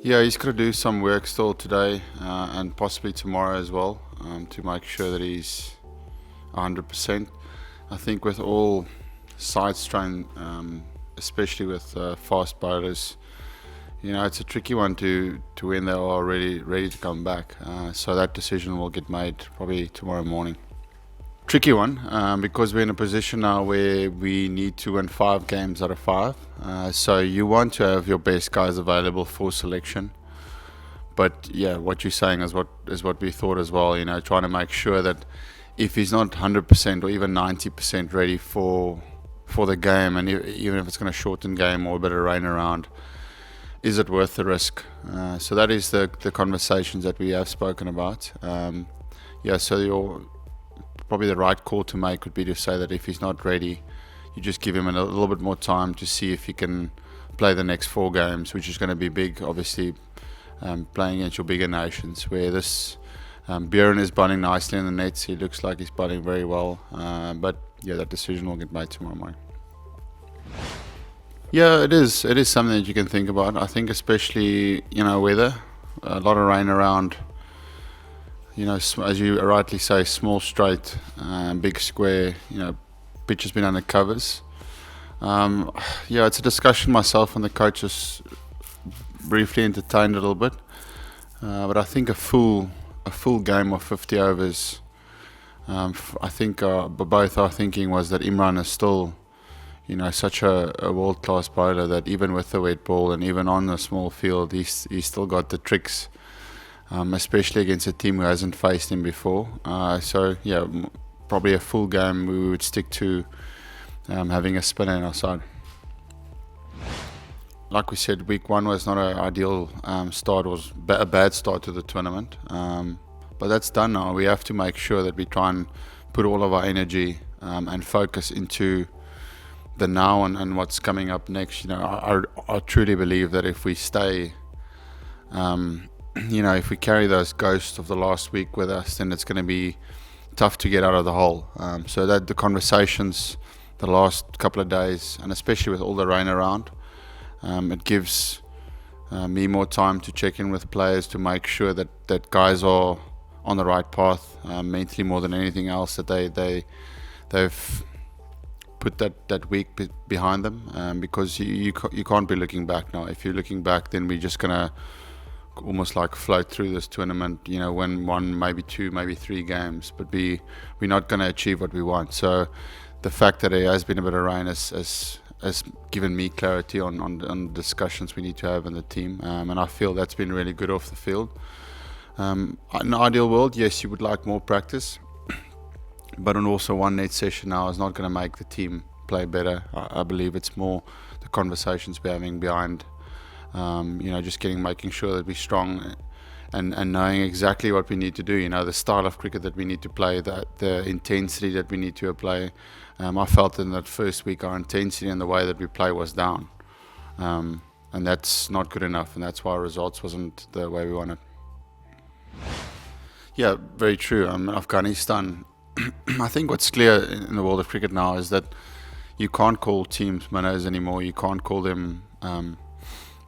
Yeah, he's got to do some work still today and possibly tomorrow as well to make sure that he's 100%. I think with all side strain, especially with fast bowlers, it's a tricky one to when they are ready to come back. So that decision will get made probably tomorrow morning. Tricky one because we're in a position now where we need to win 5 games out of 5. So you want to have your best guys available for selection. But yeah, what you're saying is what we thought as well. Trying to make sure that if he's not 100% or even 90% ready for the game, and even if it's going to shorten game or a bit of rain around, is it worth the risk? So that is the conversations that we have spoken about. So probably the right call to make would be to say that if he's not ready, you just give him a little bit more time to see if he can play the next 4 games, which is going to be big, obviously, playing against your bigger nations, where this Bjorn is bowling nicely in the nets. He looks like he's bowling very well. But yeah, that decision will get made tomorrow morning. Yeah, it is. It is something that you can think about. I think especially, weather, a lot of rain around. As you rightly say, small straight, big square, pitch has been under covers. It's a discussion myself and the coaches briefly entertained a little bit. But I think a full game of 50 overs, I think both our thinking was that Imran is still, such a world-class bowler that even with the wet ball and even on a small field, he's still got the tricks. Especially against a team who hasn't faced him before. Probably a full game we would stick to having a spinner in our side. Like we said, week 1 was not an ideal start, was a bad start to the tournament. But that's done now. We have to make sure that we try and put all of our energy and focus into the now and what's coming up next. I truly believe that if we stay if we carry those ghosts of the last week with us, then it's going to be tough to get out of the hole. So that the conversations the last couple of days, and especially with all the rain around, it gives me more time to check in with players to make sure that guys are on the right path mentally more than anything else, that they've put that week behind them, because you can't be looking back now. If you're looking back, then we're just going to almost like float through this tournament, win 1, maybe 2, maybe 3 games, but we're not going to achieve what we want. So the fact that there has been a bit of rain has given me clarity on discussions we need to have in the team, and I feel that's been really good off the field. In an ideal world, yes, you would like more practice, but also one net session now is not going to make the team play better. I believe it's more the conversations we're having behind. Just making sure that we're strong and knowing exactly what we need to do. The style of cricket that we need to play, the intensity that we need to apply. I felt in that first week our intensity and the way that we play was down, and that's not good enough, and that's why our results wasn't the way we wanted. Yeah, very true. Afghanistan. I think what's clear in the world of cricket now is that you can't call teams minnows anymore. You can't call them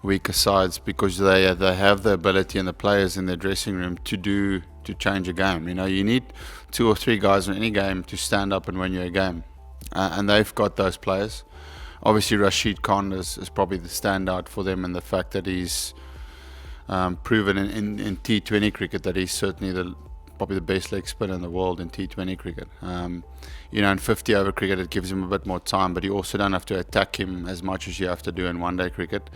weaker sides, because they have the ability and the players in their dressing room to change a game. You need 2 or 3 guys in any game to stand up and win you a game, and they've got those players. Obviously, Rashid Khan is probably the standout for them, in the fact that he's proven in T20 cricket that he's certainly probably the best leg spinner in the world in T20 cricket. In 50 over cricket, it gives him a bit more time, but you also don't have to attack him as much as you have to do in one-day cricket.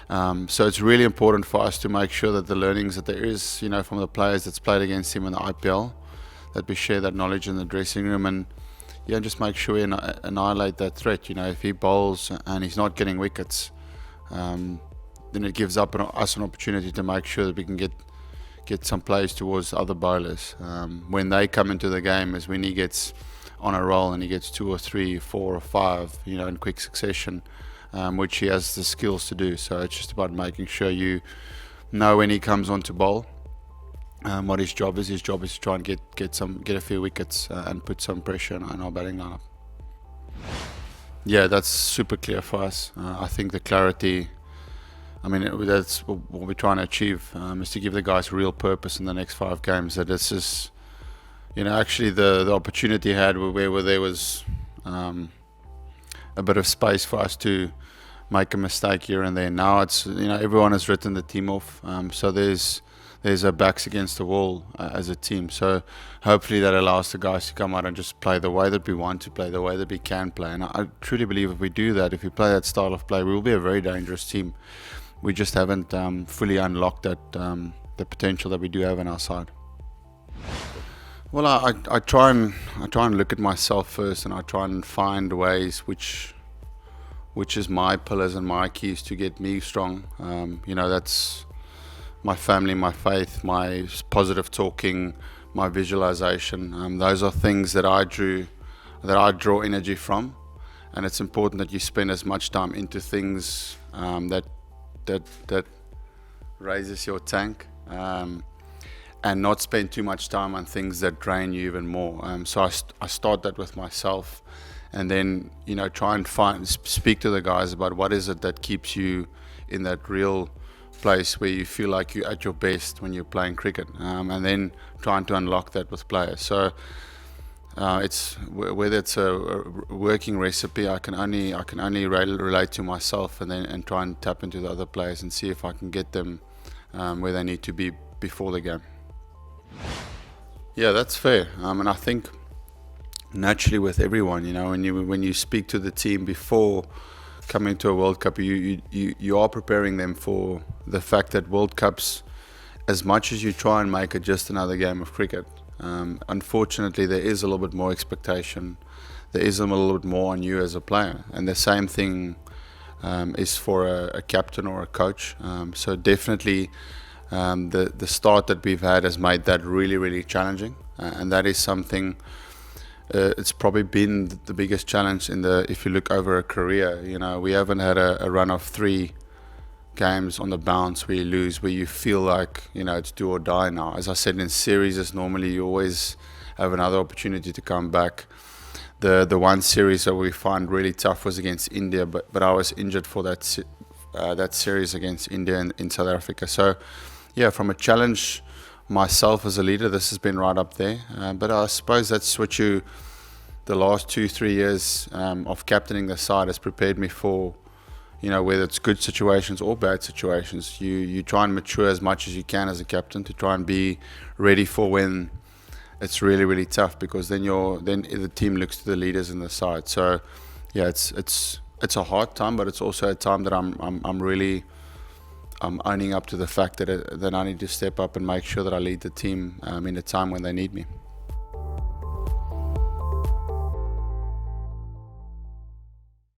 So it's really important for us to make sure that the learnings that there is, from the players that's played against him in the IPL, that we share that knowledge in the dressing room, and just make sure we annihilate that threat. If he bowls and he's not getting wickets, then it gives us an opportunity to make sure that we can get some plays towards other bowlers. When they come into the game is when he gets on a roll and he gets 2 or 3, 4 or 5, in quick succession. Which he has the skills to do. So it's just about making sure you know when he comes on to bowl, what his job is. His job is to try and get a few wickets and put some pressure on our batting lineup. Yeah, that's super clear for us. I think the clarity I mean, that's what we're trying to achieve, is to give the guys real purpose in the next 5 games. That this is, actually the opportunity had where there was a bit of space for us to make a mistake here and there. Now it's, everyone has written the team off, so there's our backs against the wall as a team. So hopefully that allows the guys to come out and just play the way that we want to play, the way that we can play. And I truly believe if we do that, if we play that style of play, we will be a very dangerous team. We just haven't fully unlocked the potential that we do have on our side. Well, I try and look at myself first, and I try and find ways which is my pillars and my keys to get me strong. That's my family, my faith, my positive talking, my visualization. Those are things that I draw energy from, and it's important that you spend as much time into things that raises your tank, and not spend too much time on things that drain you even more. So I start that with myself, and then try and speak to the guys about what is it that keeps you in that real place where you feel like you're at your best when you're playing cricket, and then trying to unlock that with players. So it's whether it's a working recipe, I can only relate to myself, and try and tap into the other players and see if I can get them where they need to be before the game. Yeah, that's fair. And I think naturally with everyone, when you speak to the team before coming to a World Cup, you are preparing them for the fact that World Cups, as much as you try and make it just another game of cricket, unfortunately there is a little bit more expectation. There is a little bit more on you as a player, and the same thing is for a captain or a coach. So definitely the start that we've had has made that really, really challenging, and that is something. It's probably been the biggest challenge if you look over a career. We haven't had a run of 3 games on the bounce where you lose, where you feel like it's do or die now. As I said, in series, normally you always have another opportunity to come back. The one series that we find really tough was against India, but I was injured for that series against India in South Africa. So yeah, from a challenge myself as a leader, this has been right up there. But I suppose that's what the last 2-3 years of captaining the side has prepared me for, whether it's good situations or bad situations. You try and mature as much as you can as a captain to try and be ready for when it's really, really tough, because then the team looks to the leaders in the side. So yeah, it's a hard time, but it's also a time that I'm really owning up to the fact that I need to step up and make sure that I lead the team in a time when they need me.